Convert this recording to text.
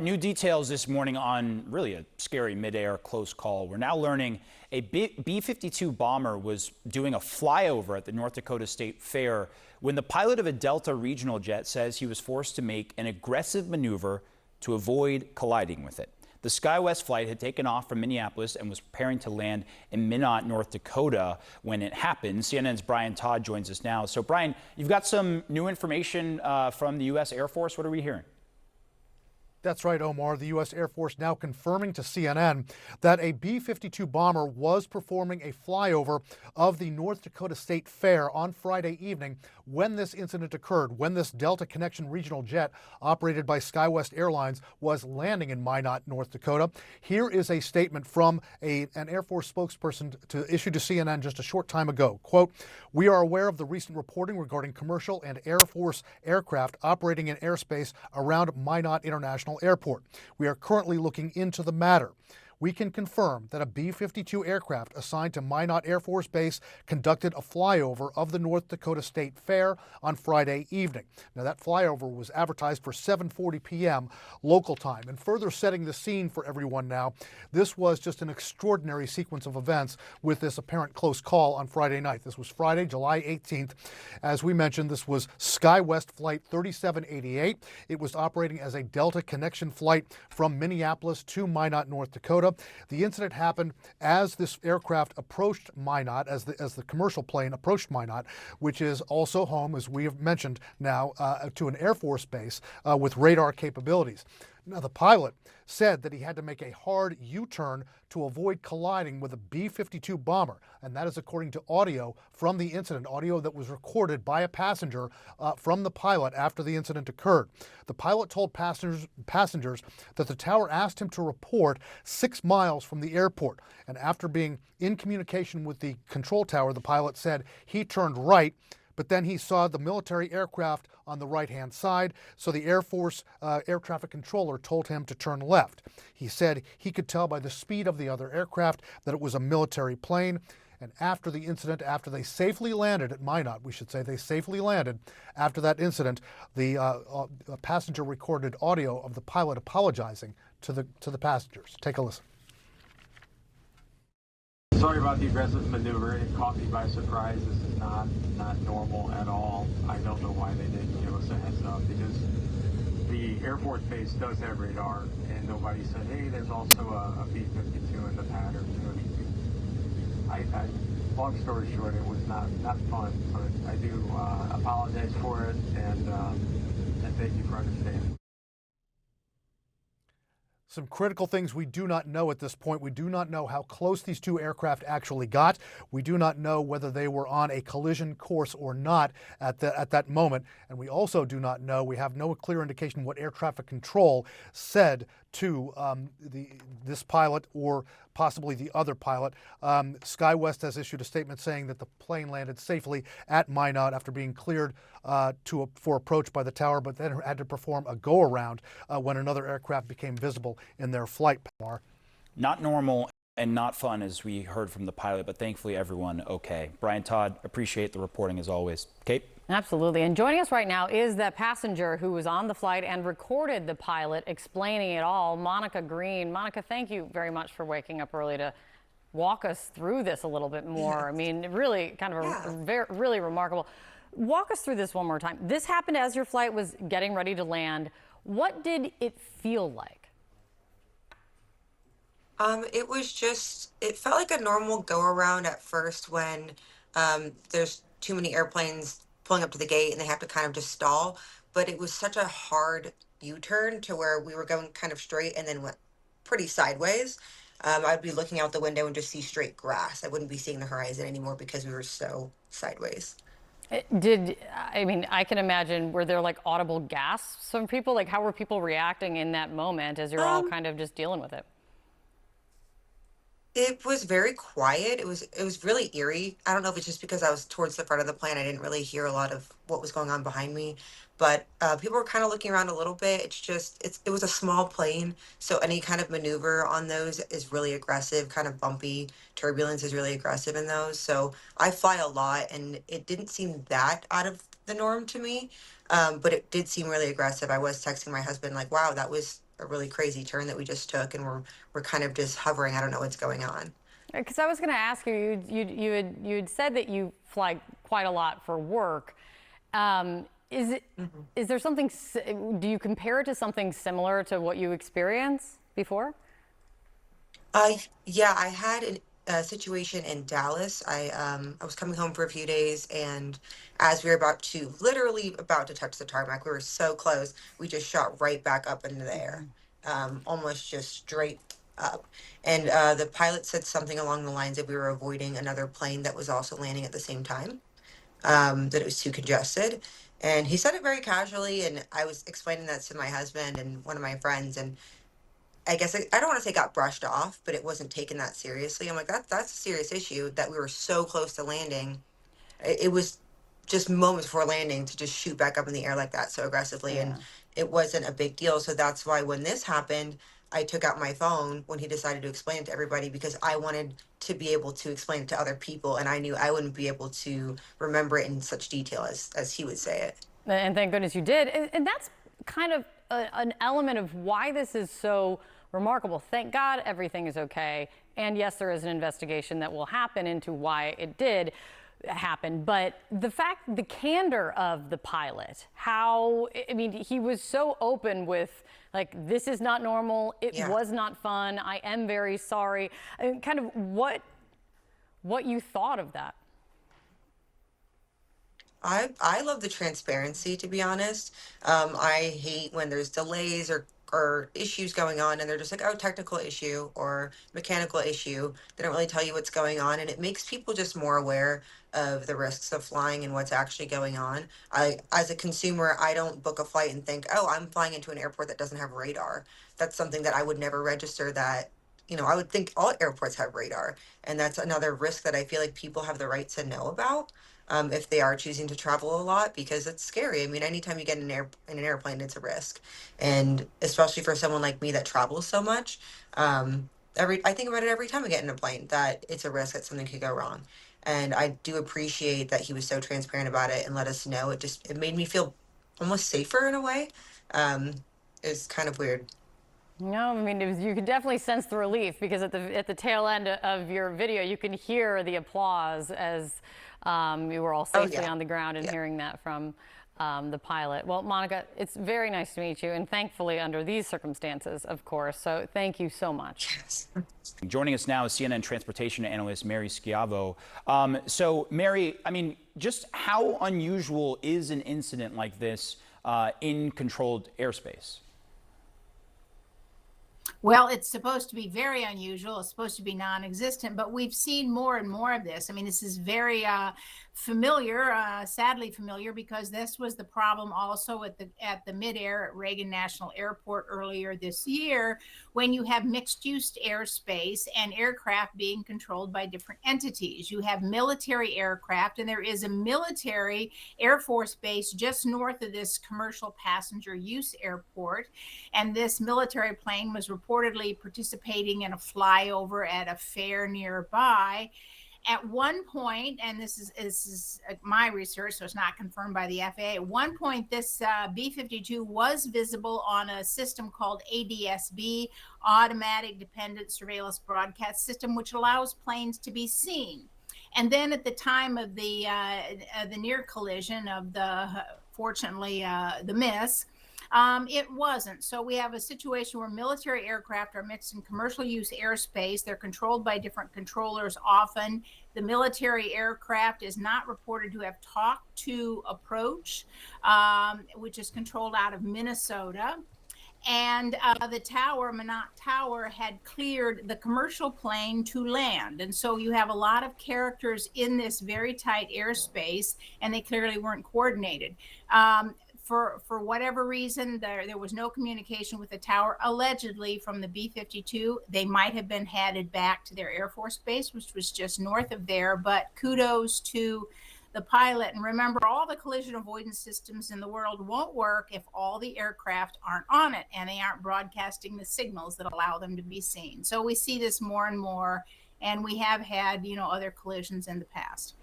New details this morning on really a scary midair close call. We're now learning a B-52 bomber was doing a flyover at the North Dakota State Fair when the pilot of a Delta regional jet says he was forced to make an aggressive maneuver to avoid colliding with it. The SkyWest flight had taken off from Minneapolis and was preparing to land in Minot, North Dakota when it happened. CNN's Brian Todd joins us now. So, Brian, you've got some new information from the U.S. Air Force. What are we hearing? That's right, Omar. The U.S. Air Force now confirming to CNN that a B-52 bomber was performing a flyover of the North Dakota State Fair on Friday evening when this incident occurred, when this Delta Connection regional jet operated by SkyWest Airlines was landing in Minot, North Dakota. Here is a statement from an Air Force spokesperson issued to CNN just a short time ago. Quote, "We are aware of the recent reporting regarding commercial and Air Force aircraft operating in airspace around Minot International Airport. We are currently looking into the matter. We can confirm that a B-52 aircraft assigned to Minot Air Force Base conducted a flyover of the North Dakota State Fair on Friday evening." Now, that flyover was advertised for 7:40 p.m. local time. And further setting the scene for everyone now, this was just an extraordinary sequence of events with this apparent close call on Friday night. This was Friday, July 18th. As we mentioned, this was SkyWest Flight 3788. It was operating as a Delta Connection flight from Minneapolis to Minot, North Dakota. The incident happened as this aircraft approached Minot, as the commercial plane approached Minot, which is also home, as we have mentioned now, to an Air Force base with radar capabilities. Now, the pilot said that he had to make a hard U-turn to avoid colliding with a B-52 bomber, and that is according to audio from the incident, audio that was recorded by a passenger from the pilot after the incident occurred. The pilot told passengers that the tower asked him to report 6 miles from the airport, and after being in communication with the control tower, the pilot said he turned right, but then he saw the military aircraft on the right-hand side, so the Air Force air traffic controller told him to turn left. He said he could tell by the speed of the other aircraft that it was a military plane. And after the incident, after they safely landed at Minot, we should say they safely landed, after that incident, the passenger recorded audio of the pilot apologizing to the passengers. Take a listen. Sorry about the aggressive maneuver. It caught me by surprise. This is not normal at all. I don't know why they didn't give us a heads up, because the Air Force Base does have radar, and nobody said, hey, there's also a B-52 in the pattern. Long story short, it was not fun, but I do apologize for it, and thank you for understanding. Some critical things we do not know at this point. We do not know how close these two aircraft actually got. We do not know whether they were on a collision course or not at that moment. And we also do not know, we have no clear indication what air traffic control said to this pilot or possibly the other pilot. SkyWest has issued a statement saying that the plane landed safely at Minot after being cleared for approach by the tower, but then had to perform a go-around when another aircraft became visible in their flight path. Not normal and not fun, as we heard from the pilot, but thankfully everyone okay. Brian Todd, appreciate the reporting as always. Kate? Absolutely. And joining us right now is the passenger who was on the flight and recorded the pilot explaining it all, Monica Green. Monica, thank you very much for waking up early to walk us through this a little bit more. I mean, really kind of really remarkable. Walk us through this one more time. This happened as your flight was getting ready to land. What did it feel like? It felt like a normal go around at first when there's too many airplanes pulling up to the gate and they have to kind of just stall. But it was such a hard U-turn to where we were going kind of straight and then went pretty sideways. I'd be looking out the window and just see straight grass. I wouldn't be seeing the horizon anymore because we were so sideways. I can imagine, were there like audible gasps from people? Like, how were people reacting in that moment as you're all kind of just dealing with it? It was very quiet. It was really eerie. I don't know if it's just because I was towards the front of the plane. I didn't really hear a lot of what was going on behind me, but people were kind of looking around a little bit. It was a small plane, so any kind of maneuver on those is really aggressive, kind of bumpy. Turbulence is really aggressive in those. So I fly a lot, and it didn't seem that out of the norm to me, but it did seem really aggressive. I was texting my husband like, "Wow, that was a really crazy turn that we just took, and we're kind of just hovering. I don't know what's going on. Because I was going to ask you, you had said that you fly quite a lot for work. Is there something? Do you compare it to something similar to what you experienced before? Yeah, I had a situation in Dallas. I was coming home for a few days, and as we were literally about to touch the tarmac, we were so close, we just shot right back up into the air, almost just straight up. And the pilot said something along the lines that we were avoiding another plane that was also landing at the same time, that it was too congested. And he said it very casually, and I was explaining that to my husband and one of my friends, and I guess I don't want to say got brushed off, but it wasn't taken that seriously. I'm like, that's a serious issue that we were so close to landing. It was just moments before landing to just shoot back up in the air like that so aggressively, and Yeah. it wasn't a big deal. So that's why when this happened, I took out my phone when he decided to explain it to everybody, because I wanted to be able to explain it to other people, and I knew I wouldn't be able to remember it in such detail as he would say it. And thank goodness you did. And that's kind of an element of why this is so remarkable. Thank God everything is okay. And yes, there is an investigation that will happen into why it did happen. But the candor of the pilot, I mean, he was so open with, like, this is not normal. It Yeah. was not fun. I am very sorry. And kind of what you thought of that. I love the transparency, to be honest. I hate when there's delays or issues going on, and they're just like, oh, technical issue or mechanical issue. They don't really tell you what's going on, and it makes people just more aware of the risks of flying and what's actually going on. As a consumer, I don't book a flight and think, oh, I'm flying into an airport that doesn't have radar. That's something that I would never register. That, I would think all airports have radar, and that's another risk that I feel like people have the right to know about, if they are choosing to travel a lot, because it's scary. I mean, anytime you get in an airplane, it's a risk, and especially for someone like me that travels so much, I think about it every time I get in a plane, that it's a risk that something could go wrong. And I do appreciate that he was so transparent about it and let us know. It made me feel almost safer in a way. It's kind of weird. No, I mean, you could definitely sense the relief, because at the tail end of your video, you can hear the applause as you were all safely yeah. on the ground, and Yeah. hearing that from the pilot. Well, Monica, it's very nice to meet you, and thankfully under these circumstances, of course. So thank you so much. Yes. Joining us now is CNN transportation analyst Mary Schiavo. So, Mary, I mean, just how unusual is an incident like this in controlled airspace? Well, it's supposed to be very unusual. It's supposed to be non-existent, but we've seen more and more of this. I mean, this is very familiar, sadly familiar, because this was the problem also at the midair at Reagan National Airport earlier this year, when you have mixed-use airspace and aircraft being controlled by different entities. You have military aircraft, and there is a military Air Force base just north of this commercial passenger use airport, and this military plane was reportedly participating in a flyover at a fair nearby. At one point, and this is my research, so it's not confirmed by the FAA, at one point this B-52 was visible on a system called ADS-B, Automatic Dependent Surveillance Broadcast System, which allows planes to be seen. And then at the time of the near collision of fortunately, the miss, it wasn't. So we have a situation where military aircraft are mixed in commercial use airspace. They're controlled by different controllers often. The military aircraft is not reported to have talked to approach, which is controlled out of Minnesota. And the tower, Minot Tower, had cleared the commercial plane to land. And so you have a lot of characters in this very tight airspace, and they clearly weren't coordinated. For whatever reason, there was no communication with the tower, allegedly from the B-52. They might have been headed back to their Air Force base, which was just north of there, but kudos to the pilot. And remember, all the collision avoidance systems in the world won't work if all the aircraft aren't on it and they aren't broadcasting the signals that allow them to be seen. So we see this more and more, and we have had, other collisions in the past.